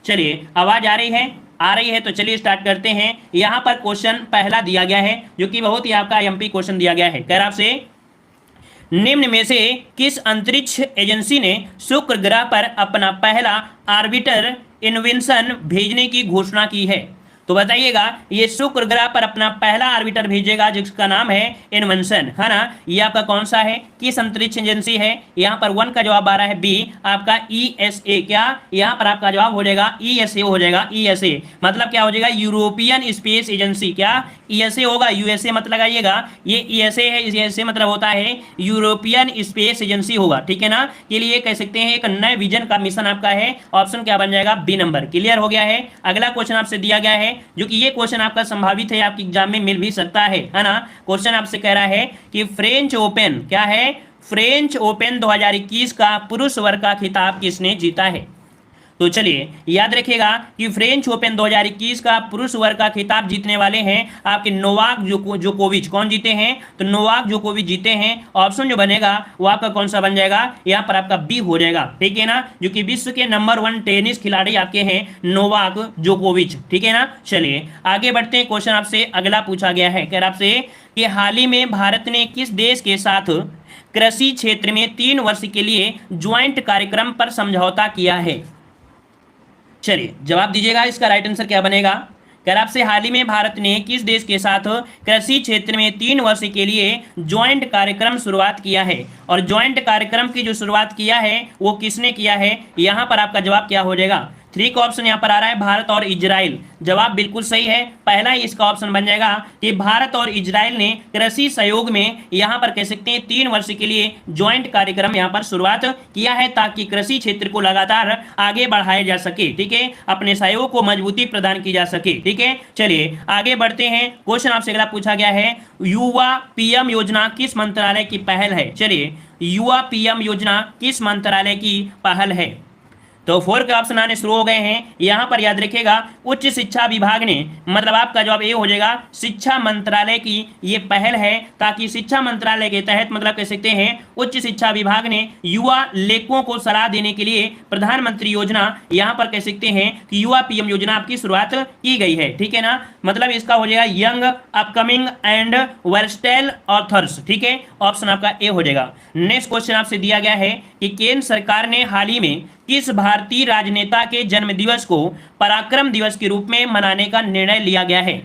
चलिए आवाज आ रही है? आ रही है तो चलिए स्टार्ट करते हैं। यहां पर क्वेश्चन पहला दिया गया है जो कि बहुत ही आपका एमपी क्वेश्चन दिया गया है। कह रहा आपसे निम्न में से किस अंतरिक्ष एजेंसी ने शुक्र ग्रह पर अपना पहला ऑर्बिटर इन्वेंशन भेजने की घोषणा की है? तो बताइएगा, ये शुक्र ग्रह पर अपना पहला ऑर्बिटर भेजेगा जिसका नाम है इन्वेंशन, है ना। ये आपका कौन सा है, किस अंतरिक्ष एजेंसी है? यहाँ पर 1 का जवाब आ रहा है बी, आपका ईएसए। क्या यहाँ पर आपका जवाब हो जाएगा ईएसए हो जाएगा। ईएसए मतलब क्या हो जाएगा, यूरोपियन स्पेस एजेंसी। क्या ईएसए होगा? यूएसए मत लगाइएगा, ये ईएसए है, ईएसए मतलब होता है यूरोपियन स्पेस एजेंसी होगा, ठीक है ना। के लिए कह सकते हैं एक नए विजन का मिशन आपका है। ऑप्शन क्या बन जाएगा, बी नंबर। क्लियर हो गया है। अगला क्वेश्चन आपसे दिया गया है जो कि ये क्वेश्चन आपका संभावित है, आपके एग्जाम में मिल भी सकता है ना। क्वेश्चन आपसे कह रहा है कि फ्रेंच ओपन, क्या है, फ्रेंच ओपन 2021 का पुरुष वर्ग का खिताब किसने जीता है? तो चलिए याद रखिएगा कि फ्रेंच ओपन 2021 का पुरुष वर्ग का खिताब जीतने वाले हैं आपके नोवाक जोकोविच। कौन जीते हैं? तो नोवाक जोकोविच जीते हैं। ऑप्शन जो बनेगा वो आपका कौन सा बन जाएगा, यहाँ पर आपका बी हो जाएगा, ठीक है ना, जो कि विश्व के नंबर 1 टेनिस खिलाड़ी आपके हैं नोवाक जोकोविच, ठीक है ना। चलिए आगे बढ़ते हैं। क्वेश्चन आपसे अगला पूछा गया है, कह रहा आपसे कि हाल ही में भारत ने किस देश के साथ कृषि क्षेत्र में 3 वर्ष के लिए ज्वाइंट कार्यक्रम पर समझौता किया है? चलिए जवाब दीजिएगा, इसका राइट आंसर क्या बनेगा। कह रहा आपसे हाल ही में भारत ने किस देश के साथ कृषि क्षेत्र में 3 वर्ष के लिए ज्वाइंट कार्यक्रम शुरुआत किया है? और ज्वाइंट कार्यक्रम की जो शुरुआत किया है वो किसने किया है? यहां पर आपका जवाब क्या हो जाएगा, 3 का ऑप्शन यहाँ पर आ रहा है भारत और इजराइल। जवाब बिल्कुल सही है, पहला ही इसका ऑप्शन बन जाएगा कि भारत और इजराइल ने कृषि सहयोग में यहाँ पर कह सकते हैं 3 वर्ष के लिए ज्वाइंट कार्यक्रम यहाँ पर शुरुआत किया है ताकि कृषि क्षेत्र को लगातार आगे बढ़ाया जा सके, ठीक है, अपने सहयोग को मजबूती प्रदान की जा सके, ठीक है। चलिए आगे बढ़ते हैं। क्वेश्चन आपसे अगला पूछा गया है, युवा पीएम योजना किस मंत्रालय की पहल है? चलिए युवा पीएम योजना किस मंत्रालय की पहल है? तो 4 के ऑप्शन आने शुरू हो गए हैं। यहां पर याद रखिएगा उच्च शिक्षा विभाग ने, मतलब आपका जवाब ए हो जाएगा, शिक्षा मंत्रालय की ये पहल है ताकि शिक्षा मंत्रालय के तहत मतलब कह सकते हैं उच्च शिक्षा विभाग ने युवा लेखकों को सलाह देने के लिए प्रधानमंत्री योजना, यहां पर कह सकते हैं कि युवा पीएम योजना आपकी शुरुआत की गई है, ठीक है ना। मतलब इसका हो जाएगा young upcoming and versatile authors, ठीक है, ऑप्शन आपका ए हो जाएगा। नेक्स्ट क्वेश्चन आपसे दिया गया है कि केंद्र सरकार ने हाल ही में किस भारतीय राजनेता के जन्मदिवस को पराक्रम दिवस के रूप में मनाने का निर्णय लिया गया है?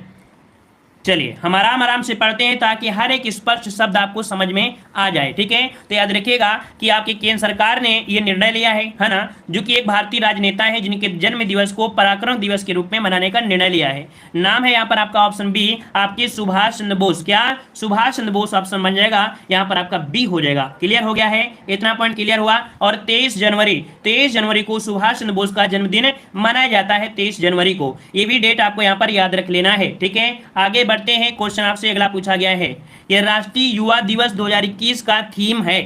चलिए हम आराम से पढ़ते हैं ताकि हर एक स्पष्ट शब्द आपको समझ में आ जाए, ठीक है। तो याद रखिएगा कि आपकी केंद्र सरकार ने यह निर्णय लिया है ना, जो कि एक भारतीय राजनेता है जिनके जन्म दिवस को पराक्रम दिवस के रूप में मनाने का निर्णय लिया है। नाम है यहाँ पर आपका ऑप्शन बी, आपके सुभाष चंद्र बोस। क्या सुभाष चंद्र बोस ऑप्शन बन जाएगा, यहाँ पर आपका बी हो जाएगा। क्लियर हो गया है, इतना पॉइंट क्लियर हुआ। और 23 जनवरी को सुभाष चंद्र बोस का जन्मदिन मनाया जाता है, 23 जनवरी को। ये भी डेट आपको यहाँ पर याद रख लेना है, ठीक है। आगे बढ़ते हैं। क्वेश्चन आपसे अगला पूछा गया है, यह राष्ट्रीय युवा दिवस 2021 का थीम है।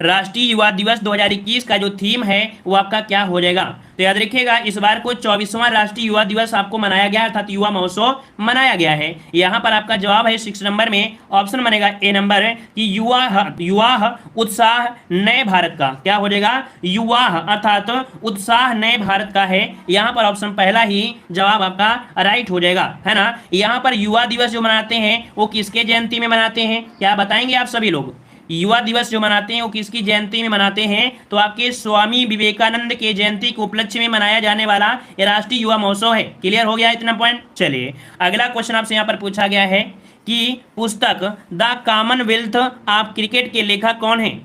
राष्ट्रीय युवा दिवस 2021 का जो थीम है वो आपका क्या हो जाएगा? तो याद रखिएगा इस बार को 24वां राष्ट्रीय युवा दिवस आपको मनाया गया अर्थात युवा महोत्सव मनाया गया है। यहाँ पर आपका जवाब है 6 नंबर में, ऑप्शन बनेगा ए नंबर कि युवा उत्साह नए भारत का। क्या हो जाएगा? युवा अर्थात उत्साह नए भारत का है। यहाँ पर ऑप्शन पहला ही जवाब आपका राइट हो जाएगा, है ना। यहाँ पर युवा दिवस जो मनाते हैं वो किसके जयंती में मनाते हैं, क्या बताएंगे आप सभी लोग? युवा दिवस जो मनाते हैं वो किसकी जयंती में मनाते हैं? तो आपके स्वामी विवेकानंद के जयंती के उपलक्ष्य में मनाया जाने वाला ये राष्ट्रीय युवा महोत्सव है। क्लियर हो गया इतना पॉइंट। चलिए अगला क्वेश्चन आपसे यहाँ पर पूछा गया है कि पुस्तक द कॉमनवेल्थ ऑफ क्रिकेट के लेखक कौन है?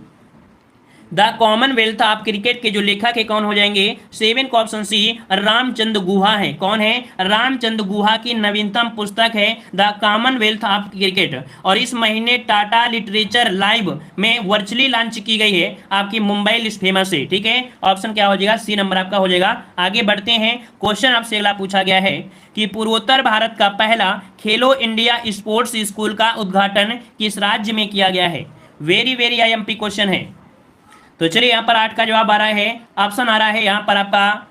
द कॉमनवेल्थ ऑफ क्रिकेट के जो लेखक है कौन हो जाएंगे? 7 का ऑप्शन सी रामचंद्र गुहा है। कौन है? रामचंद्र गुहा की नवीनतम पुस्तक है द कॉमनवेल्थ ऑफ क्रिकेट, और इस महीने टाटा लिटरेचर लाइव में वर्चुअली लॉन्च की गई है आपकी मुंबई लिस्ट फेमस से, ठीक है। ऑप्शन क्या हो जाएगा? सी नंबर आपका हो जाएगा। आगे बढ़ते हैं। क्वेश्चन आपसे अगला पूछा गया है कि पूर्वोत्तर भारत का पहला खेलो इंडिया स्पोर्ट्स स्कूल का उद्घाटन किस राज्य में किया गया है? वेरी आईएमपी क्वेश्चन है। तो चलिए यहाँ पर 8 का जवाब आ रहा है, ऑप्शन आ रहा है यहाँ पर आपका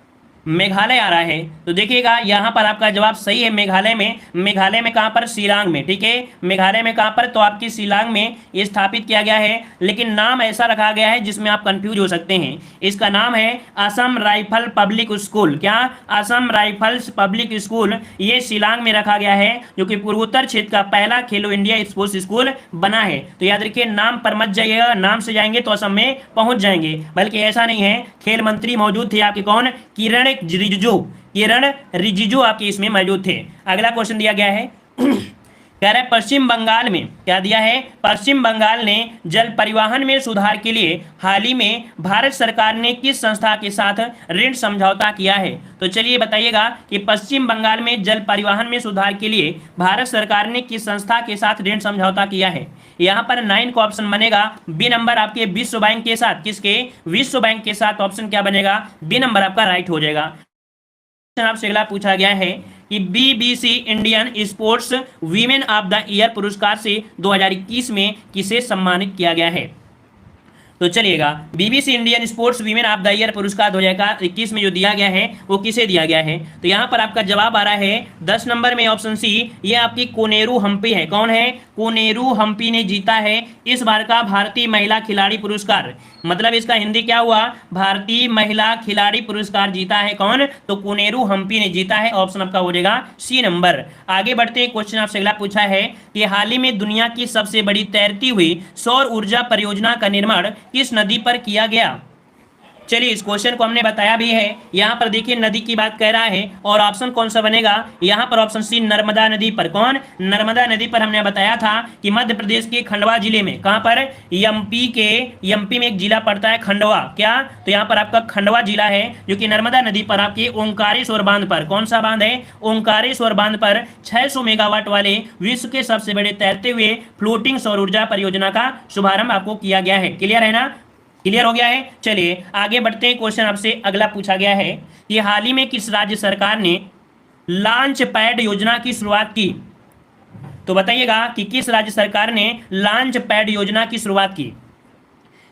मेघालय आ रहा है। तो देखिएगा यहाँ पर आपका जवाब सही है, मेघालय में। मेघालय में कहाँ पर? शिलांग में, ठीक है। मेघालय में कहाँ पर? तो आपकी शिलांग में ये स्थापित किया गया है, लेकिन नाम ऐसा रखा गया है जिसमें आप कंफ्यूज हो सकते हैं। इसका नाम है असम राइफल पब्लिक स्कूल। क्या? असम राइफल्स पब्लिक स्कूल, ये शिलांग में रखा गया है, जो कि पूर्वोत्तर क्षेत्र का पहला खेलो इंडिया स्पोर्ट्स स्कूल बना है। तो याद रखिए, नाम पर मत जाइएगा, नाम से जाएंगे तो असम में पहुंच जाएंगे, बल्कि ऐसा नहीं है। खेल मंत्री मौजूद थे आपके, कौन? किरण रिजिजू। किरण रिजिजू आपके इसमें मौजूद थे। अगला क्वेश्चन दिया गया है कह रहा है पश्चिम बंगाल में, क्या दिया है? पश्चिम बंगाल ने जल परिवहन में सुधार के लिए हाल ही में भारत सरकार ने किस संस्था के साथ ऋण समझौता किया है? तो चलिए बताइएगा कि पश्चिम बंगाल में जल परिवहन में सुधार के लिए भारत सरकार ने किस संस्था के साथ ऋण समझौता किया है? यहाँ पर 9 का ऑप्शन बनेगा बी नंबर आपके विश्व बैंक के साथ। किसके? विश्व बैंक के साथ। ऑप्शन क्या बनेगा? बी नंबर आपका राइट हो जाएगा। आपसे अगला पूछा गया है कि BBC Indian sports women of the year पुरस्कार से 2021 में किसे सम्मानित किया गया है? तो चलिएगा, BBC Indian sports women of the year पुरस्कार 2021 में जो दिया गया है वो किसे दिया गया है? तो यहाँ पर आपका जवाब आ रहा है 10 नंबर में ऑप्शन सी, ये आपकी कोनेरू हम्पी है। कौन है? कोनेरू हम्पी ने जीता है इस बार का भारतीय महिला खिलाड़ी पुरस्कार। मतलब इसका हिंदी क्या हुआ? भारतीय महिला खिलाड़ी पुरस्कार जीता है कौन? तो कोनेरू हम्पी ने जीता है। ऑप्शन आपका हो जाएगा सी नंबर। आगे बढ़ते हैं, क्वेश्चन आपसे अगला पूछा है कि हाल ही में दुनिया की सबसे बड़ी तैरती हुई सौर ऊर्जा परियोजना का निर्माण किस नदी पर किया गया? चलिए, इस क्वेश्चन को हमने बताया भी है। यहाँ पर देखिए नदी की बात कह रहा है, और ऑप्शन कौन सा बनेगा? यहाँ पर ऑप्शन सी, नर्मदा नदी पर। कौन? नर्मदा नदी पर। हमने बताया था कि मध्य प्रदेश के खंडवा जिले में, कहाँ पर? एमपी में एक जिला पड़ता है खंडवा। क्या? तो यहाँ पर आपका खंडवा जिला है, जो कि नर्मदा नदी पर आपके ओंकारेश्वर बांध पर। कौन सा बांध है? ओंकारेश्वर बांध पर 600 मेगावाट वाले विश्व के सबसे बड़े तैरते हुए फ्लोटिंग सौर ऊर्जा परियोजना का शुभारंभ आपको किया गया है। क्लियर है ना? क्लियर हो गया है। चलिए आगे बढ़ते हैं, क्वेश्चन आपसे अगला पूछा गया है कि हाल ही में किस राज्य सरकार ने लॉन्च पैड योजना की शुरुआत की? तो बताइएगा कि किस राज्य सरकार ने लॉन्च पैड योजना की शुरुआत की?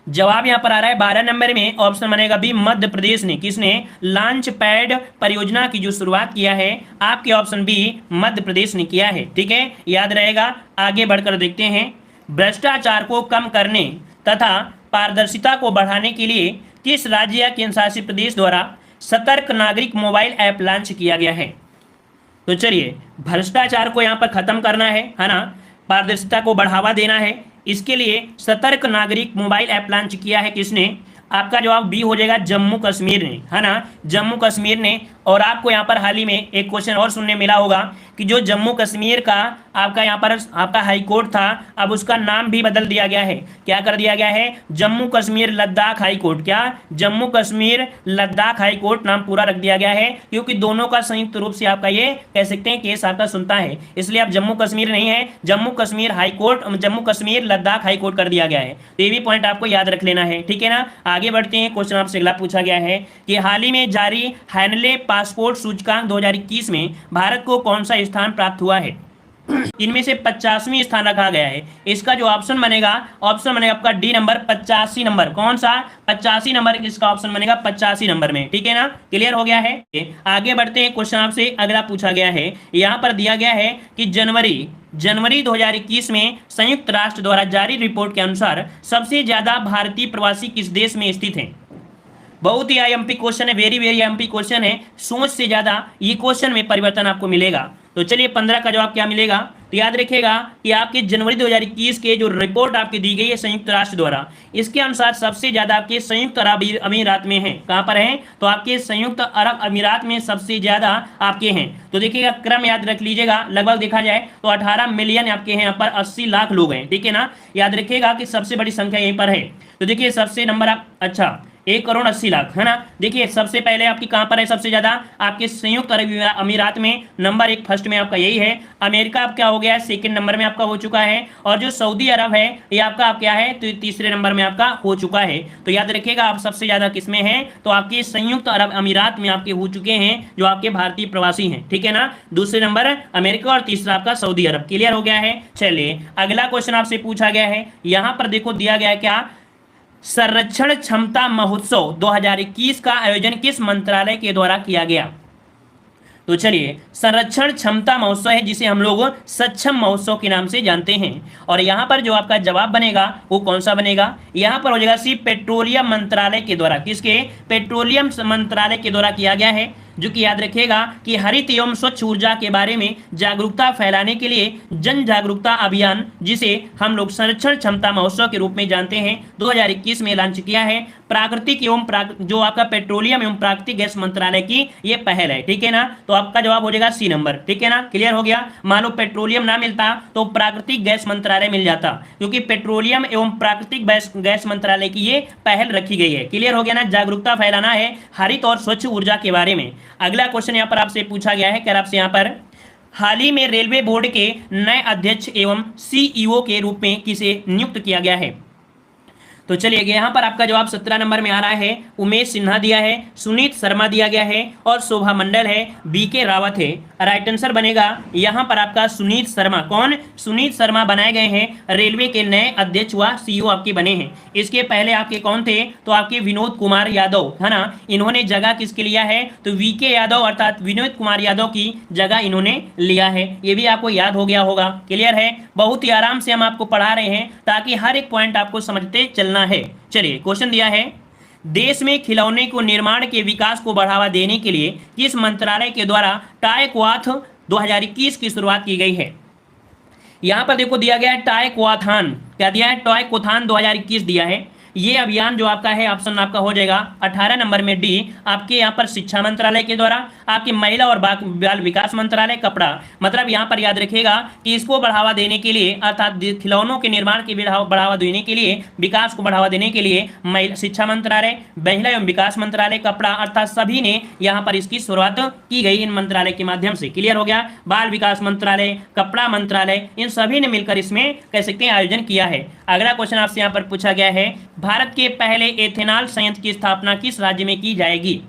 जवाब यहां पर आ रहा है 12 नंबर में। ऑप्शन बनेगा बी, मध्य प्रदेश ने। किसने? लॉन्च पैड परियोजना की जो शुरुआत किया है आपके ऑप्शन बी, मध्य प्रदेश ने किया है। ठीक है, याद रहेगा। आगे बढ़कर देखते हैं, भ्रष्टाचार को कम करने तथा पारदर्शिता को बढ़ाने के लिए किस राज्य या केंद्र शासित प्रदेश द्वारा सतर्क नागरिक मोबाइल ऐप लॉन्च किया गया है? तो चलिए, भ्रष्टाचार को यहां पर खत्म करना है ना, पारदर्शिता को बढ़ावा देना है, इसके लिए सतर्क नागरिक मोबाइल ऐप लॉन्च किया है। किसने? आपका जवाब बी हो जाएगा, जम्मू कश्मीर ने, है ना, जम्मू कश्मीर ने। और आपको यहाँ पर हाल ही में एक क्वेश्चन और सुनने मिला होगा कि जो जम्मू कश्मीर का आपका यहाँ पर आपका हाई कोर्ट था, अब उसका नाम भी बदल दिया गया है। क्या कर दिया गया है? Jammu Kashmir Ladakh high court. क्या? जम्मू कश्मीर लद्दाख हाई कोर्ट नाम पूरा रख दिया गया है, क्योंकि दोनों का संयुक्त रूप से आपका ये कह सकते हैं केस आपका सुनता है, इसलिए आप जम्मू कश्मीर नहीं है, Jammu Kashmir high court, Jammu Kashmir Ladakh high court कर दिया गया है। तो ये भी पॉइंट आपको याद रख लेना है। ठीक है ना? आगे बढ़ते हैं, क्वेश्चन आपसे अगला पूछा गया है कि हाल ही में जारी हैनले पासपोर्ट सूचकांक 2021 में भारत को कौन सा स्थान प्राप्त हुआ है? इनमें से 50वां स्थान रखा गया है। इसका जो ऑप्शन बनेगा आपका डी नंबर, 85 नंबर। कौन सा? 85 नंबर इसका ऑप्शन बनेगा, 85 नंबर में। ठीक है ना? क्लियर हो गया है। आगे बढ़ते हैं, क्वेश्चन आपसे अगला पूछा गया है, यहां पर दिया गया है कि जनवरी 2021 में संयुक्त राष्ट्र द्वारा जारी रिपोर्ट के अनुसार सबसे ज्यादा भारतीय प्रवासी किस देश में स्थित हैं? बहुत ही आईएमपी क्वेश्चन है, वेरी वेरी आईएमपी क्वेश्चन है। सोच से ज्यादा ये क्वेश्चन में परिवर्तन आपको मिलेगा। तो चलिए 15 का जवाब क्या मिलेगा? तो याद रखिएगा कि आपके जनवरी 2021 के जो रिपोर्ट आपकी दी गई है संयुक्त राष्ट्र द्वारा, इसके अनुसार सबसे ज्यादा आपके संयुक्त अरब अमीरात में हैं। कहां पर हैं? तो आपके संयुक्त अरब अमीरात में सबसे ज्यादा आपके हैं। तो देखिएगा, क्रम याद रख लीजिएगा। लगभग देखा जाए तो 18 मिलियन आपके हैं, यहाँ पर 80 लाख लोग हैं। ठीक है ना? याद रखिएगा कि सबसे बड़ी संख्या यहीं पर है। तो देखिए सबसे नंबर आप, अच्छा 1,80,00,000, है ना। देखिए सबसे पहले आपकी कहां पर है? सबसे ज्यादा आपके संयुक्त अरब अमीरात में, नंबर 1 फर्स्ट में आपका यही है। अमेरिका आप क्या हो गया है? सेकंड नंबर में आपका हो चुका है। और जो सऊदी अरब है ये आपका आप क्या है? तो तीसरे नंबर में आपका हो चुका है। तो याद रखिएगा आप सबसे ज्यादा किसमें हैं? तो आपके संयुक्त अरब अमीरात में आपके हो चुके हैं जो आपके भारतीय प्रवासी हैं। ठीक है ना? दूसरे नंबर अमेरिका और तीसरा आपका सऊदी अरब। क्लियर हो गया है। चलिए अगला क्वेश्चन आपसे पूछा गया है, यहां पर देखो दिया गया है क्या? संरक्षण क्षमता महोत्सव 2021 का आयोजन किस मंत्रालय के द्वारा किया गया? तो चलिए, संरक्षण क्षमता महोत्सव है जिसे हम लोग सक्षम महोत्सव के नाम से जानते हैं। और यहां पर जो आपका जवाब बनेगा वो कौन सा बनेगा? यहां पर हो जाएगा सी, पेट्रोलियम मंत्रालय के द्वारा। किसके? पेट्रोलियम मंत्रालय के द्वारा किया गया है। जो कि याद रखिएगा कि हरित एवं स्वच्छ ऊर्जा के बारे में जागरूकता फैलाने के लिए जन जागरूकता अभियान, जिसे हम लोग संरक्षण क्षमता महोत्सव के रूप में जानते हैं, 2021 में लॉन्च किया है। प्राकृतिक एवं जो आपका पेट्रोलियम एवं प्राकृतिक गैस मंत्रालय की ये पहल है। ठीक है ना? तो आपका जवाब हो जाएगा सी नंबर। ठीक है ना? क्लियर हो गया। मान लो पेट्रोलियम ना मिलता तो प्राकृतिक गैस मंत्रालय मिल जाता, क्योंकि पेट्रोलियम एवं प्राकृतिक गैस मंत्रालय की ये पहल रखी गई है। क्लियर हो गया ना? जागरूकता फैलाना है हरित और स्वच्छ ऊर्जा के बारे में। अगला क्वेश्चन यहां पर आपसे पूछा गया है, कह आपसे यहां पर हाल ही में रेलवे बोर्ड के नए अध्यक्ष एवं सीईओ के रूप में किसे नियुक्त किया गया है? तो चलिए, यहां पर आपका जवाब 17 नंबर में आ रहा है। उमेश सिन्हा दिया है, सुनीत शर्मा दिया गया है और शोभा मंडल है, बीके रावत है। राइट आंसर बनेगा यहां पर आपका सुनीत शर्मा। कौन? सुनीत शर्मा बनाए गए हैं रेलवे के नए अध्यक्ष व सीईओ आपके बने हैं। इसके पहले आपके कौन थे? तो आपके विनोद कुमार यादव, है ना? इन्होंने जगह किसके लिया है? तो वीके यादव अर्थात विनोद कुमार यादव की जगह इन्होंने लिया है। ये भी आपको याद हो गया होगा। क्लियर है? बहुत ही आराम से हम आपको पढ़ा रहे हैं ताकि हर एक पॉइंट आपको समझते चलना है। चलिए, क्वेश्चन दिया है, देश में खिलौने को निर्माण के विकास को बढ़ावा देने के लिए किस मंत्रालय के द्वारा टाइक्वाथ 2021 की शुरुआत की गई है? यहां पर देखो दिया गया है टाइक्वाथॉन। क्या दिया है? टाइक्वाथॉन 2021 दिया है। ये अभियान जो आपका है ऑप्शन आपका हो जाएगा 18 नंबर में डी, आपके यहाँ पर शिक्षा मंत्रालय के द्वारा, आपकी महिला और बाल विकास मंत्रालय कपड़ा, मतलब यहाँ पर याद रखिएगा कि इसको बढ़ावा देने के लिए अर्थात खिलौनों के निर्माण के बढ़ावा देने के लिए, विकास को बढ़ावा देने के लिए शिक्षा मंत्रालय, महिला एवं विकास मंत्रालय, कपड़ा, अर्थात सभी ने यहाँ पर इसकी शुरुआत की गई इन मंत्रालय के माध्यम से। क्लियर हो गया? बाल विकास मंत्रालय, कपड़ा मंत्रालय, इन सभी ने मिलकर इसमें कह सकते हैं आयोजन किया है। अगला क्वेश्चन आपसे यहाँ पर पूछा गया है, भारत के पहले एथेनॉल संयंत्र की स्थापना किस राज्य में की जाएगी?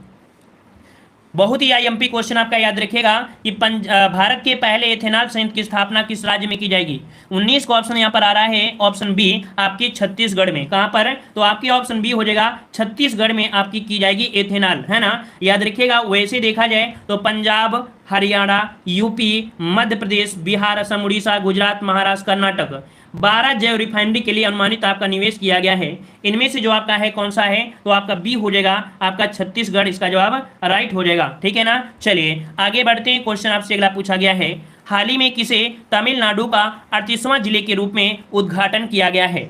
बहुत ही आईएमपी क्वेश्चन आपका याद रखिएगा कि भारत के पहले एथेनॉल संयंत्र की स्थापना किस राज्य में की जाएगी? 19 का ऑप्शन यहाँ पर आ रहा है, ऑप्शन बी आपके छत्तीसगढ़ में। कहां पर? तो आपकी ऑप्शन बी हो जाएगा छत्तीसगढ़ में आपकी की जाएगी एथेनॉल, है ना? याद रखिएगा। वैसे देखा जाए तो पंजाब, हरियाणा, यूपी, मध्य प्रदेश, बिहार, असम, उड़ीसा, गुजरात, महाराष्ट्र, कर्नाटक, 12 जैव रिफाइनरी के लिए अनुमानित आपका निवेश किया गया है। इनमें से जो आपका है कौन सा है? तो आपका बी हो जाएगा आपका छत्तीसगढ़, इसका जवाब राइट हो जाएगा। ठीक है ना? चलिए आगे बढ़ते हैं। क्वेश्चन आपसे अगला पूछा गया है, हाल ही में किसे तमिलनाडु का 38वां जिले के रूप में उद्घाटन किया गया है?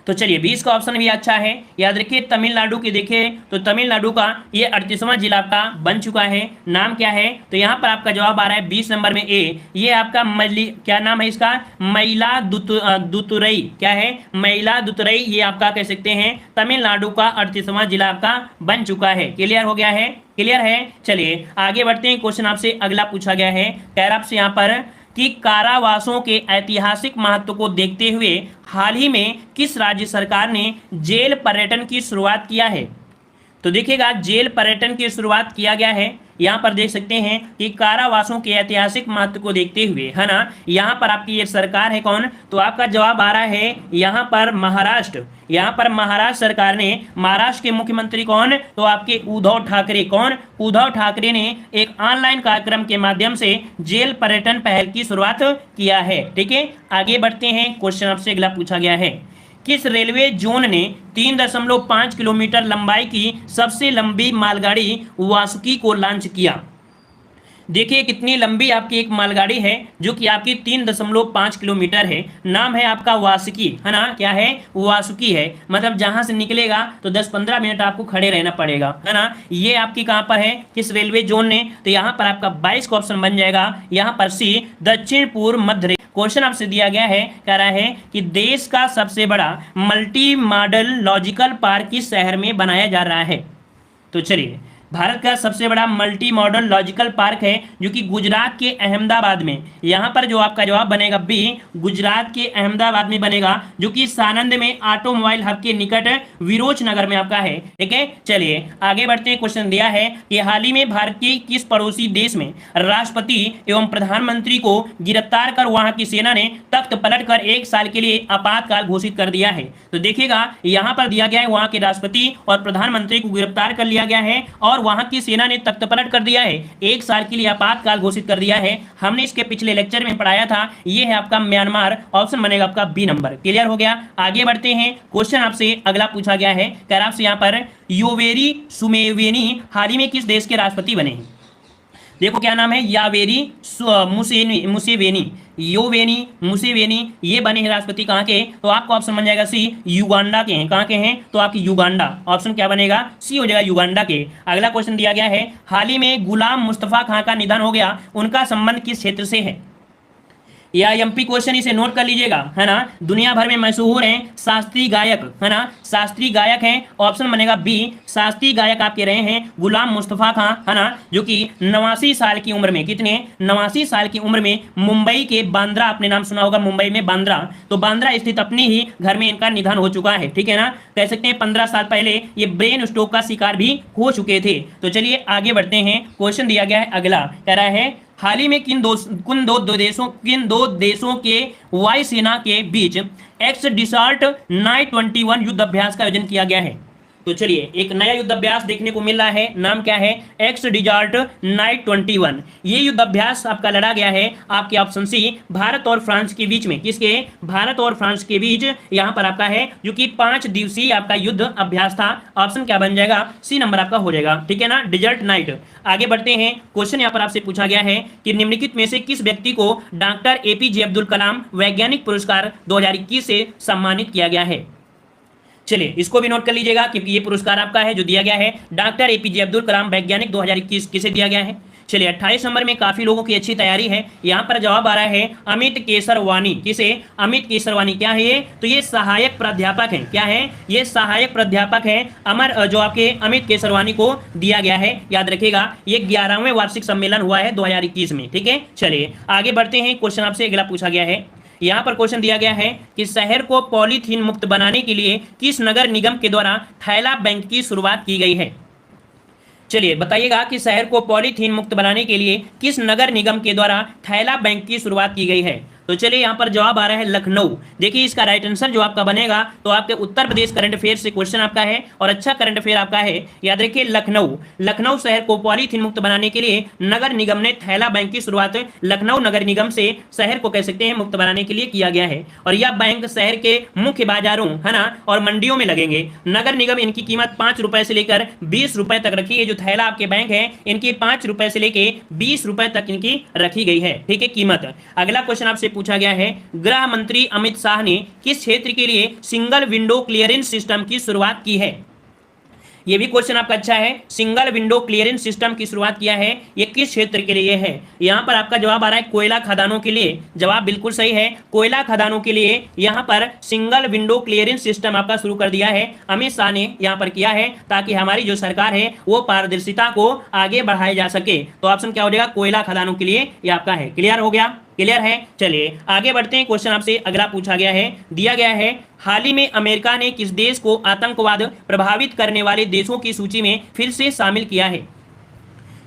तो चलिए 20 का ऑप्शन भी अच्छा है। याद रखिए तमिलनाडु की देखिए तो तमिलनाडु का ये 38वां जिला आपका बन चुका है। नाम क्या है? तो यहाँ पर आपका जवाब आ रहा है 20 नंबर में ए। ये आपका क्या नाम है इसका? मयिलादुतुरई। क्या है? मयिलादुतुरई। ये आपका कह सकते हैं तमिलनाडु का 38वां जिला आपका बन चुका है। क्लियर हो गया है? क्लियर है? चलिए आगे बढ़ते हैं। क्वेश्चन आपसे अगला पूछा गया है, कह रहा आपसे यहाँ पर कि कारावासों के ऐतिहासिक महत्व को देखते हुए हाल ही में किस राज्य सरकार ने जेल पर्यटन की शुरुआत किया है? तो देखिएगा जेल पर्यटन की शुरुआत किया गया है। यहाँ पर देख सकते हैं कि कारावासों के ऐतिहासिक महत्व को देखते हुए, है ना? यहाँ पर आपकी ये सरकार है कौन? तो आपका जवाब आ रहा है यहाँ पर महाराष्ट्र। यहाँ पर महाराष्ट्र सरकार ने, महाराष्ट्र के मुख्यमंत्री कौन? तो आपके उद्धव ठाकरे। कौन? उद्धव ठाकरे ने एक ऑनलाइन कार्यक्रम के माध्यम से जेल पर्यटन पहल की शुरुआत किया है। ठीक है, आगे बढ़ते हैं। क्वेश्चन आपसे अगला पूछा गया है, किस रेलवे जोन ने 3.5 किलोमीटर लंबाई की सबसे लंबी मालगाड़ी वासुकी को लॉन्च किया? देखिए कितनी लंबी आपकी एक मालगाड़ी है जो कि आपकी 3.5 किलोमीटर है। नाम है आपका वासुकी, है ना? क्या है? वासुकी है। मतलब जहां से निकलेगा तो 10-15 मिनट आपको खड़े रहना पड़ेगा, है ना? ये आपकी कहां पर है? किस रेलवे जोन ने? तो यहाँ पर आपका 22 का ऑप्शन बन जाएगा। यहाँ पर सी दक्षिण पूर्व मध्य। क्वेश्चन आपसे दिया गया है, कह रहा है कि देश का सबसे बड़ा मल्टी मॉडल लॉजिकल पार्क किस शहर में बनाया जा रहा है? तो चलिए भारत का सबसे बड़ा मल्टी मॉडल लॉजिकल पार्क है जो कि गुजरात के अहमदाबाद में, यहां पर जो आपका जवाब बनेगा बी, गुजरात के अहमदाबाद में बनेगा, जो कि सानंद में ऑटोमोबाइल हब के निकट विरोच नगर में आपका है। ठीक है, चलिए आगे बढ़ते हैं। क्वेश्चन दिया है कि हाल ही में भारत के किस पड़ोसी देश में राष्ट्रपति एवं प्रधानमंत्री को गिरफ्तार कर वहां की सेना ने तख्त पलटकर 1 साल के लिए आपातकाल घोषित कर दिया है। तो देखिएगा यहां पर दिया गया है वहां के राष्ट्रपति और प्रधानमंत्री को गिरफ्तार कर लिया गया है और वहां की सेना ने तख्त पलट कर दिया है, 1 साल के लिए आपातकाल घोषित कर दिया है। हमने इसके पिछले लेक्चर में पढ़ाया था, ये है आपका म्यांमार, ऑप्शन बनेगा आपका बी नंबर। क्लियर हो गया, आगे बढ़ते हैं। क्वेश्चन आपसे अगला पूछा गया है, कह रहा आपसे यहां पर योवेरी सुमेवेनी हाल ही में किस देश के राष्ट्रपति बने हैं? देखो क्या नाम है, यावेरी मुसेवेनी, योवेनी मुसेवेनी, ये बने हैं राष्ट्रपति कहाँ के? तो आपको ऑप्शन बन जाएगा सी, युगांडा के हैं। कहाँ के हैं? तो आपकी युगांडा, ऑप्शन क्या बनेगा? सी हो जाएगा, युगांडा के। अगला क्वेश्चन दिया गया है, हाल ही में गुलाम मुस्तफा खां का निधन हो गया, उनका संबंध किस क्षेत्र से है? या एमपी क्वेश्चन, इसे नोट कर लीजिएगा, है ना। दुनिया भर में मशहूर हैं शास्त्रीय गायक, है ना, शास्त्रीय गायक हैं, ऑप्शन बनेगा बी, शास्त्रीय गायक आप कह रहे हैं गुलाम मुस्तफा खां, है ना, जो कि 89 साल की उम्र में, कितने 89 साल की उम्र में मुंबई के बांद्रा, आपने नाम सुना होगा मुंबई में बांद्रा, तो बांद्रा स्थित अपनी ही घर में इनका निधन हो चुका है। ठीक है ना, कह सकते हैं 15 साल पहले ये ब्रेन स्ट्रोक का शिकार भी हो चुके थे। तो चलिए आगे बढ़ते हैं। क्वेश्चन दिया गया है अगला, कह रहा है हाल ही में किन दो देशों के वायुसेना के बीच एक्स डिसॉल्ट नाइट 21 युद्ध अभ्यास का आयोजन किया गया है? तो चलिए एक नया युद्ध अभ्यास देखने को मिल रहा है, नाम क्या है? X Dassault night 21। ये युद्ध अभ्यास आपका लड़ा गया है आपके ऑप्शन सी, भारत और फ्रांस के बीच में। किसके? भारत और फ्रांस के बीच यहां पर आपका है, जो कि 5 दिवसीय आपका युद्ध अभ्यास था। ऑप्शन क्या बन जाएगा? सी नंबर आपका हो जाएगा। ठीक है ना, डिसॉल्ट नाइट। आगे बढ़ते हैं। क्वेश्चन यहां पर आपसे पूछा गया है कि निम्नलिखित में से किस व्यक्ति को डॉक्टर एपीजे अब्दुल कलाम वैज्ञानिक पुरस्कार 2021 से सम्मानित किया गया है? चलिए इसको भी नोट कर लीजिएगा क्योंकि ये पुरस्कार आपका है जो दिया गया है, डॉक्टर एपीजे अब्दुल कलाम वैज्ञानिक 2021 किसे दिया गया है? चलिए 28 नंबर में काफी लोगों की अच्छी तैयारी है। यहाँ पर जवाब आ रहा है अमित केसरवानी। किसे? अमित केसरवानी। क्या है ये? तो ये सहायक प्राध्यापक है। क्या है? ये सहायक प्राध्यापक है। जो आपके अमित केसरवानी को दिया गया है, याद रखिएगा। ये 11वें वार्षिक सम्मेलन हुआ है 2021 में। ठीक है, चलिए आगे बढ़ते हैं। क्वेश्चन आपसे अगला पूछा गया है, यहाँ पर क्वेश्चन दिया गया है कि शहर को पॉलीथीन मुक्त बनाने के लिए किस नगर निगम के द्वारा थैला बैंक की शुरुआत की गई है? चलिए बताइएगा कि शहर को पॉलीथीन मुक्त बनाने के लिए किस नगर निगम के द्वारा थैला बैंक की शुरुआत की गई है? तो चलिए यहाँ पर जवाब आ रहा है लखनऊ। देखिए इसका राइट आंसर जो आपका बनेगा, तो आपके उत्तर प्रदेश करंट अफेयर से क्वेश्चन आपका है और अच्छा करंट अफेयर आपका है, याद रखिए लखनऊ। लखनऊ शहर को पॉलीथीन मुक्त बनाने के लिए नगर निगम ने थैला बैंक की शुरुआत लखनऊ नगर निगम से शहर को कह सकते हैं मुक्त बनाने के लिए किया गया है। और यह बैंक शहर के मुख्य बाजारों, है ना, और मंडियों में लगेंगे। नगर निगम इनकी कीमत 5 रुपए से लेकर 20 रुपए तक रखी है। जो थैला आपके बैंक है इनकी 5 रुपए से लेकर 20 रुपए तक इनकी रखी गई है। ठीक है, कीमत। अगला क्वेश्चन आपसे पूछा गया है, गृह मंत्री अमित शाह ने किस क्षेत्र के लिए सिंगल विंडो क्लियरेंस सिस्टम की शुरुआत की है? ये भी क्वेश्चन आपका अच्छा है। सिंगल विंडो क्लियरेंस सिस्टम की शुरुआत किया है, ये किस क्षेत्र के लिए है? यहां पर आपका जवाब आ रहा है कोयला खदानों के लिए। जवाब बिल्कुल सही है, कोयला खदानों के लिए यहां पर सिंगल विंडो क्लियरेंस सिस्टम आपका शुरू कर दिया है अमित शाह ने यहां पर किया है, ताकि हमारी जो सरकार है वो पारदर्शिता को आगे बढ़ाया जा सके। तो ऑप्शन क्या हो जाएगा? कोयला खदानों के लिए ये आपका है। क्लियर हो गया? क्लियर है? चलिए आगे बढ़ते हैं। क्वेश्चन आपसे अगला पूछा गया है, दिया गया है हाल ही में अमेरिका ने किस देश को आतंकवाद प्रभावित करने वाले देशों की सूची में फिर से शामिल किया है?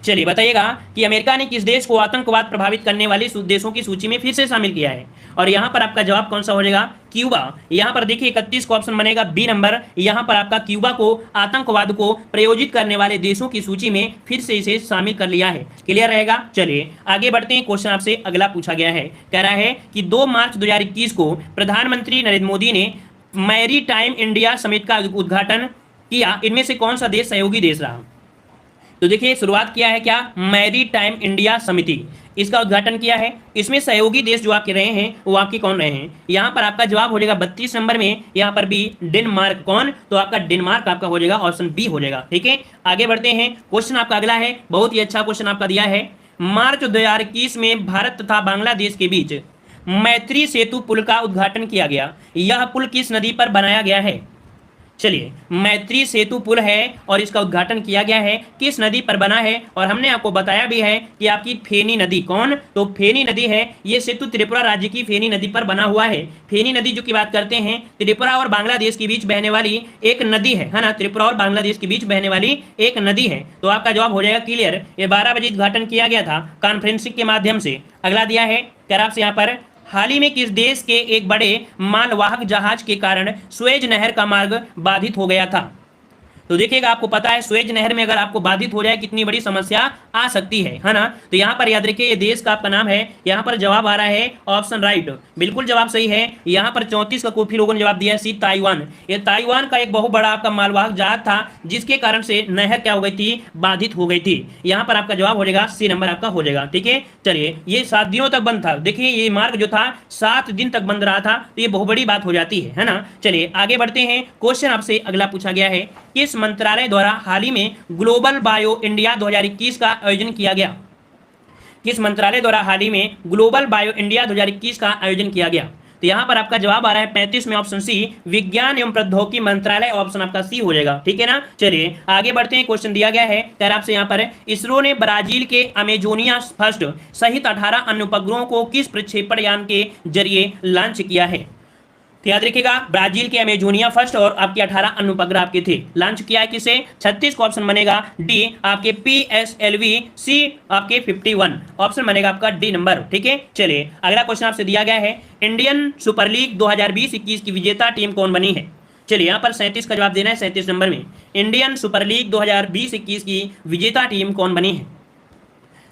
चलिए बताइएगा कि अमेरिका ने किस देश को आतंकवाद प्रभावित करने वाले देशों की सूची में फिर से शामिल किया है? और यहां पर आपका जवाब कौन सा हो जाएगा? क्यूबा। यहां पर देखिए 31 का ऑप्शन बनेगा बी नंबर। यहां पर आपका क्यूबा को आतंकवाद को प्रायोजित करने वाले देशों की सूची में फिर से इसे शामिल कर लिया है। क्लियर रहेगा? चलिए आगे बढ़ते हैं। क्वेश्चन आपसे अगला पूछा गया है, कह रहा है कि 2 मार्च 2021 को प्रधानमंत्री नरेंद्र मोदी ने मैरी टाइम इंडिया समिट का उद्घाटन किया, इनमें से कौन सा देश सहयोगी देश रहा? तो देखिए शुरुआत किया है क्या? मैरी टाइम इंडिया समिति, इसका उद्घाटन किया है। इसमें सहयोगी देश जो आपके रहे हैं वो आपके कौन रहे हैं? यहाँ पर आपका जवाब हो जाएगा 32 नंबर में, यहाँ पर भी डेनमार्क। कौन? तो आपका डेनमार्क आपका हो जाएगा, ऑप्शन बी हो जाएगा। ठीक है, आगे बढ़ते हैं। क्वेश्चन आपका अगला है, बहुत ही अच्छा क्वेश्चन आपका दिया है। मार्च 2021 में भारत तथा बांग्लादेश के बीच मैत्री सेतु पुल का उद्घाटन किया गया, यह पुल किस नदी पर बनाया गया है? चलिए, मैत्री सेतु पुल है और इसका उद्घाटन किया गया है, किस नदी पर बना है, और हमने आपको बताया भी है कि आपकी फेनी नदी, कौन, तो फेनी नदी है, ये सेतु त्रिपुरा राज्य की फेनी नदी पर बना हुआ है। फेनी नदी जो की बात करते हैं, त्रिपुरा और बांग्लादेश के बीच बहने वाली एक नदी है ना, त्रिपुरा और बांग्लादेश के बीच बहने वाली एक नदी है। तो आपका जवाब हो जाएगा क्लियर। ये 12 बजे उद्घाटन किया गया था कॉन्फ्रेंसिंग के माध्यम से। अगला दिया है कैराप से यहाँ पर, हाल ही में किस देश के एक बड़े मालवाहक जहाज के कारण स्वेज नहर का मार्ग बाधित हो गया था। तो देखिएगा, आपको पता है स्वेज नहर में अगर आपको बाधित हो जाए कितनी बड़ी समस्या आ सकती है ना। तो यहाँ पर याद रखिए, ये देश का आपका नाम है। यहाँ पर जवाब आ रहा है ऑप्शन राइट, बिल्कुल जवाब सही है। यहाँ पर 34 का काफी लोगों ने जवाब दिया है सी, ताइवान। ये ताइवान का एक बहुत बड़ा आपका मालवाहक जहाज था, जिसके कारण से नहर क्या हो गई थी, बाधित हो गई थी। यहाँ पर आपका जवाब हो जाएगा सी नंबर आपका हो जाएगा। ठीक है, चलिए, ये 7 दिनों तक बंद था। देखिए, ये मार्ग जो था 7 दिन तक बंद रहा था, तो ये बहुत बड़ी बात हो जाती है ना। चलिए आगे बढ़ते हैं। क्वेश्चन आपसे अगला पूछा गया है, किस मंत्रालय द्वारा हाल ही में ग्लोबल बायो इंडिया 2021 का आयोजन किया गया। किस मंत्रालय द्वारा हाल ही में ग्लोबल बायो इंडिया 2021 का आयोजन किया गया। तो यहां पर आपका जवाब आ रहा है 35 में ऑप्शन सी, विज्ञान एवं प्रौद्योगिकी मंत्रालय, ऑप्शन आपका सी हो जाएगा। ठीक है ना। चलिए आगे बढ़ते हैं। क्वेश्चन दिया गया है कह आपसे यहां पर, इसरो ने ब्राजील के अमेजोनिया फर्स्ट सहित 18 अन्य उपग्रहों को किस प्रक्षेपण यान के जरिए लॉन्च किया है। तो याद रखिएगा, ब्राजील के अमेजोनिया फर्स्ट और आपके 18 अन्य उपग्रह आपके थे, लॉन्च किया है किसे, 36 का ऑप्शन बनेगा डी आपके PSLV, सी आपके 51 ऑप्शन बनेगा आपका डी नंबर। ठीक है, चलिए अगला क्वेश्चन आपसे दिया गया है, इंडियन सुपर लीग 2020-21 की विजेता टीम कौन बनी है। चलिए यहाँ पर 37 का जवाब देना है, 37 नंबर में इंडियन सुपर लीग 2020-21 की विजेता टीम कौन बनी है।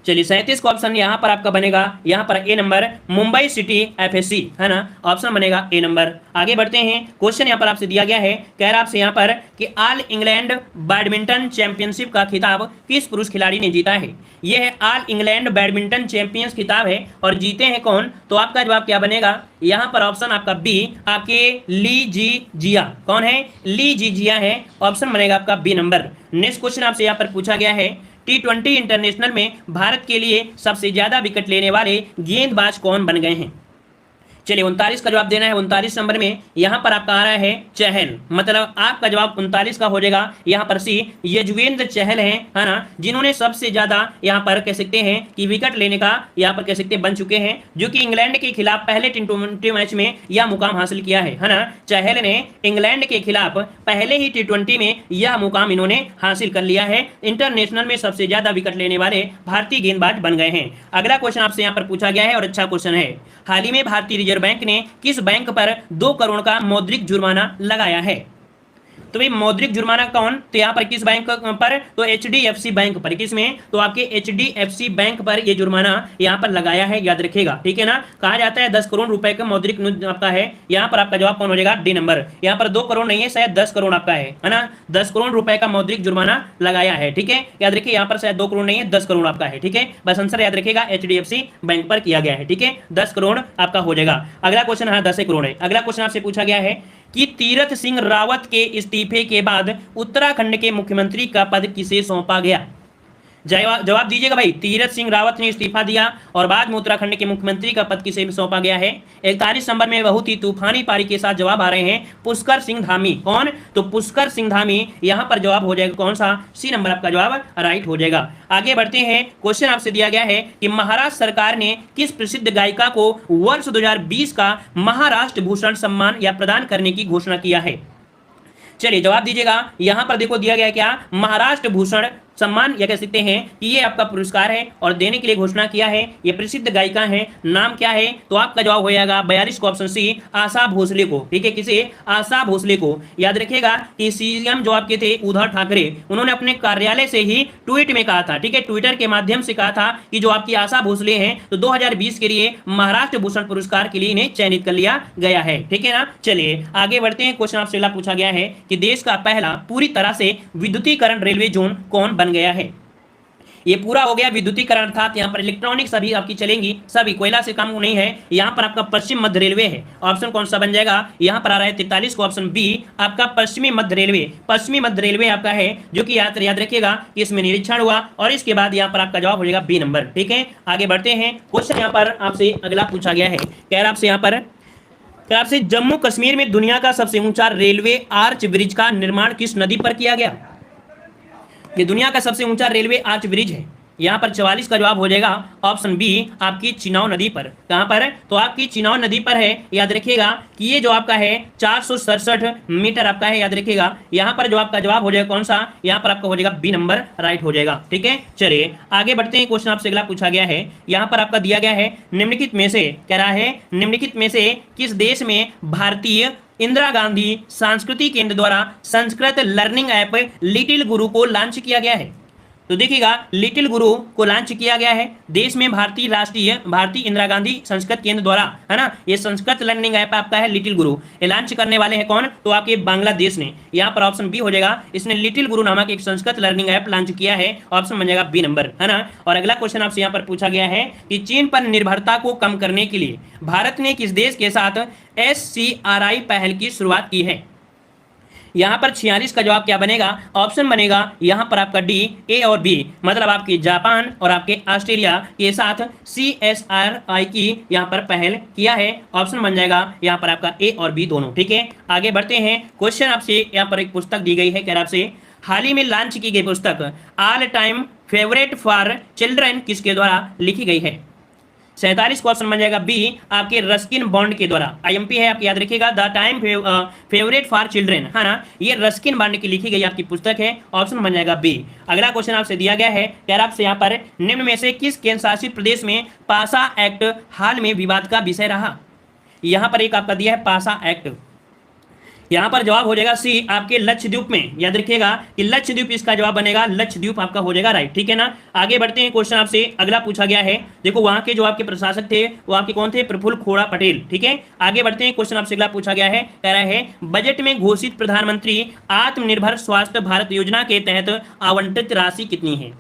चलिए 37 का ऑप्शन यहाँ पर आपका बनेगा, यहाँ पर ए नंबर, मुंबई सिटी FSC है ना, ऑप्शन बनेगा ए नंबर। आगे बढ़ते हैं। क्वेश्चन यहाँ पर आपसे दिया गया है, कह रहा आपसे यहाँ पर कि ऑल इंग्लैंड बैडमिंटन चैंपियनशिप का खिताब किस पुरुष खिलाड़ी ने जीता है। यह है ऑल इंग्लैंड बैडमिंटन चैंपियंस खिताब है, और जीते हैं कौन, तो आपका जवाब क्या बनेगा, यहाँ पर ऑप्शन आपका बी आपके ली जी जिया, कौन है, ली जी जिया है, ऑप्शन बनेगा आपका बी नंबर। नेक्स्ट क्वेश्चन आपसे यहाँ पर पूछा गया है, T20 इंटरनेशनल में भारत के लिए सबसे ज्यादा विकेट लेने वाले गेंदबाज कौन बन गए हैं। चलिए 39 का जवाब देना है। 39 नंबर में यहाँ पर आपका आ रहा है चहल, मतलब आपका जवाब 39 का हो जाएगा यहाँ पर सी, यजुवेंद्र चहल है ना, जिन्होंने सबसे ज्यादा यहाँ पर कह सकते हैं कि विकेट लेने का यहाँ पर कह सकते बन चुके हैं, जो कि इंग्लैंड के खिलाफ पहले T20 मैच में यह मुकाम हासिल किया है ना। चहल ने इंग्लैंड के खिलाफ पहले ही T20 में यह मुकाम इन्होंने हासिल कर लिया है। इंटरनेशनल में सबसे ज्यादा विकेट लेने वाले भारतीय गेंदबाज बन गए हैं। अगला क्वेश्चन आपसे यहाँ पर पूछा गया है और अच्छा क्वेश्चन है, हाल ही में भारतीय रिजर्व बैंक ने किस बैंक पर 2 करोड़ का मौद्रिक जुर्माना लगाया है। तो भाई मौद्रिक जुर्माना कौन, तो यहाँ पर किस बैंक पर, तो HDFC बैंक पर, किसमें, तो आपके HDFC बैंक पर ये जुर्माना यहाँ पर लगाया है, याद रखिएगा। ठीक है ना, कहा जाता है 10 करोड़ रुपए का मौद्रिक आपका है। यहाँ पर आपका जवाब कौन हो जाएगा, डी नंबर। यहाँ पर 2 करोड़ नहीं है, शायद 10 करोड़ आपका है ना, 10 करोड़ रुपए का मौद्रिक जुर्माना लगाया है। ठीक है, याद रखिए, यहाँ पर शायद 2 करोड़ नहीं है, 10 करोड़ आपका है। ठीक है, बस आंसर याद रखिएगा, HDFC बैंक पर किया गया है। ठीक है, 10 करोड़ आपका हो जाएगा। अगला क्वेश्चन, हाँ 10 करोड़ है। अगला क्वेश्चन आपसे पूछा गया है कि तीरथ सिंह रावत के इस्तीफे के बाद उत्तराखंड के मुख्यमंत्री का पद किसे सौंपा गया। जवाब दीजिएगा भाई, तीरथ सिंह रावत ने इस्तीफा दिया और बाद में उत्तराखंड के मुख्यमंत्री का पद किसे सौंपा गया है। 41 नंबर में बहुत ही तूफानी पारी के साथ जवाब आ रहे हैं, पुष्कर सिंह धामी, कौन, तो पुष्कर सिंह धामी। यहां पर जवाब हो जाएगा कौन सा, सी नंबर आपका जवाब राइट हो जाएगा। आगे बढ़ते हैं। क्वेश्चन आपसे दिया गया है कि महाराष्ट्र सरकार ने किस प्रसिद्ध गायिका को वर्ष 2020 का महाराष्ट्र भूषण सम्मान या प्रदान करने की घोषणा किया है। चलिए जवाब दीजिएगा। यहां पर देखो दिया गया क्या, महाराष्ट्र भूषण सम्मान, या कह सकते हैं कि ये आपका पुरस्कार है और देने के लिए घोषणा किया है। ये प्रसिद्ध गायिका है, नाम क्या है, तो आपका जवाब हो जाएगा 42 को ऑप्शन सी, आशा भोसले को। ठीक है, किसे, आशा भोसले को। याद रखिएगा कि सीएम जो आपके थे उद्धव ठाकरे, उन्होंने अपने कार्यालय से ही ट्वीट में कहा था, ठीक है, ट्विटर के माध्यम से कहा था कि जो आपकी आशा भोसले हैं, तो 2020 के लिए महाराष्ट्र भूषण पुरस्कार के लिए इन्हें चयनित कर लिया गया है। ठीक है ना, चलिए आगे बढ़ते हैं। क्वेश्चन आपसे पूछा गया है कि देश का पहला पूरी तरह से विद्युतीकरण रेलवे जोन कौन बन गया है। ये पूरा हो गया विद्युतीकरण, अर्थात यहाँ पर इलेक्ट्रॉनिक सभी आपकी चलेंगी, सभी कोयला से काम नहीं है। यहाँ पर आपका पश्चिम मध्य रेलवे है, ऑप्शन कौन सा बन जाएगा, यहाँ पर आ रहा है 43 को ऑप्शन बी, आपका पश्चिमी मध्य रेलवे। पश्चिमी मध्य रेलवे आपका है, जो कि याद रखिएगा कि इसमें निरीक्षण हुआ और इसके बाद यहाँ पर आपका जवाब हो जाएगा बी नंबर। ठीक है, आगे बढ़ते हैं। क्वेश्चन यहाँ पर आपसे अगला पूछा गया है, कह रहा आपसे यहाँ पर तो आपसे जम्मू कश्मीर में दुनिया का सबसे ऊंचा रेलवे आर्च ब्रिज का निर्माण किस नदी पर किया गया? ये दुनिया का सबसे ऊंचा रेलवे आर्च ब्रिज है। यहाँ पर 44 का जवाब हो जाएगा ऑप्शन बी, आपकी चिनाव नदी पर। कहाँ पर है? तो आपकी चिनाव नदी पर है। याद रखिएगा कि ये जो आपका है 467 मीटर आपका है, याद रखिएगा। यहाँ पर जो आपका जवाब हो जाएगा कौन सा? यहाँ पर आपका हो जाएगा बी नंबर, राइट हो जाएगा। ठीक है, चलिए आगे बढ़ते हैं। क्वेश्चन आपसे अगला पूछा गया है, यहाँ पर आपका दिया गया है निम्नलिखित में से, कह रहा है निम्नलिखित में से किस देश में भारतीय इंदिरा गांधी सांस्कृतिक केंद्र द्वारा संस्कृत लर्निंग ऐप लिटिल गुरु को लॉन्च किया गया है? तो देखिएगा, लिटिल गुरु को लॉन्च किया गया है देश में भारतीय इंदिरा गांधी संस्कृत केंद्र द्वारा, है ना। ये संस्कृत लर्निंग ऐप आपका है लिटिल गुरु। ये लॉन्च करने वाले हैं कौन? तो आपके बांग्लादेश ने। यहाँ पर ऑप्शन बी हो जाएगा, इसने लिटिल गुरु नामक एक संस्कृत लर्निंग ऐप लॉन्च किया है। ऑप्शन बन जाएगा बी नंबर, है ना। और अगला क्वेश्चन आपसे यहाँ पर पूछा गया है कि चीन पर निर्भरता को कम करने के लिए भारत ने किस देश के साथ SCRI पहल की शुरुआत की है? यहाँ पर 46 का जवाब क्या बनेगा? ऑप्शन बनेगा यहाँ पर आपका डी, ए और बी, मतलब आपके जापान और आपके ऑस्ट्रेलिया के साथ CSRI की यहाँ पर पहल किया है। ऑप्शन बन जाएगा यहाँ पर आपका ए और बी दोनों। ठीक है, आगे बढ़ते हैं। क्वेश्चन आपसे यहाँ पर एक पुस्तक दी गई है, कह रहा आपसे हाल ही में लॉन्च की गई पुस्तक all time favourite for children किसके द्वारा लिखी गई है? 47 का ऑप्शन बन जाएगा बी, आपके रस्किन बॉन्ड के द्वारा। IMP है आपकी, याद रखिएगा, the time favourite for children, है ना। ये रस्किन बॉन्ड की लिखी गई आपकी पुस्तक है। ऑप्शन बन जाएगा बी। अगला क्वेश्चन आपसे दिया गया है, कह रहा आपसे यहाँ पर निम्न में से किस केंद्र शासित प्रदेश में पासा एक्ट हाल में विवाद का विषय रहा? यहाँ पर एक आपका दिया है पासा एक्ट। यहाँ पर जवाब हो जाएगा सी, आपके लक्षद्वीप में। याद रखिएगा कि लक्षद्वीप इसका जवाब बनेगा, लक्षद्वीप आपका हो जाएगा राइट। ठीक है ना, आगे बढ़ते हैं। क्वेश्चन आपसे अगला पूछा गया है, देखो वहां के जो आपके प्रशासक थे वो आपके कौन थे? प्रफुल्ल खोड़ा पटेल। ठीक है, आगे बढ़ते हैं। क्वेश्चन आपसे अगला पूछा गया है, कह रहा है बजट में घोषित प्रधानमंत्री आत्मनिर्भर स्वास्थ्य भारत योजना के तहत आवंटित राशि कितनी है?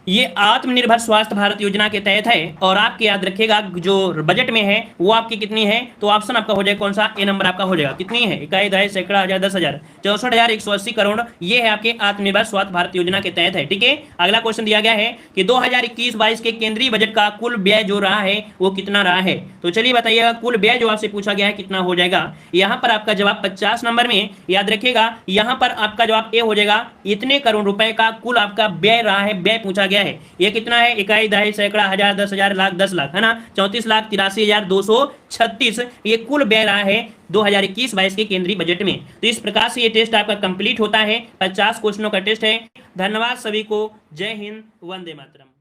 ये आत्मनिर्भर स्वास्थ्य भारत योजना के तहत है और आपके याद रखिएगा जो बजट में है वो आपकी कितनी है? तो ऑप्शन आपका हो जाएगा कौन सा? ए नंबर आपका हो जाएगा। कितनी है? इकाई, दहाई, सैकड़ा, हजार, 10,000, 64,180 करोड़। ये है आपके आत्मनिर्भर स्वास्थ्य भारत योजना के तहत है। ठीक है, अगला क्वेश्चन दिया गया है कि 2021-22 के केंद्रीय बजट का कुल व्यय जो रहा है वो कितना रहा है? तो चलिए बताइएगा, कुल व्यय जो आपसे पूछा गया है कितना हो जाएगा? यहाँ पर आपका जवाब 50 नंबर में, याद रखिएगा यहाँ पर आपका जवाब ए हो जाएगा। इतने करोड़ रुपए का कुल आपका व्यय रहा है, व्यय पूछा गया है। ये कितना है? इकाई, दहाई, सैकड़ा, हजार, 10,000, लाख, 10 लाख, है ना। 34,83,236 ये कुल व्यय रहा है 2021-22 के केंद्रीय बजट में। तो इस प्रकार से ये टेस्ट आपका कंप्लीट होता है। 50 क्वेश्चनों का टेस्ट है। धन्यवाद सभी को। जय हिंद, वंदे मातरम।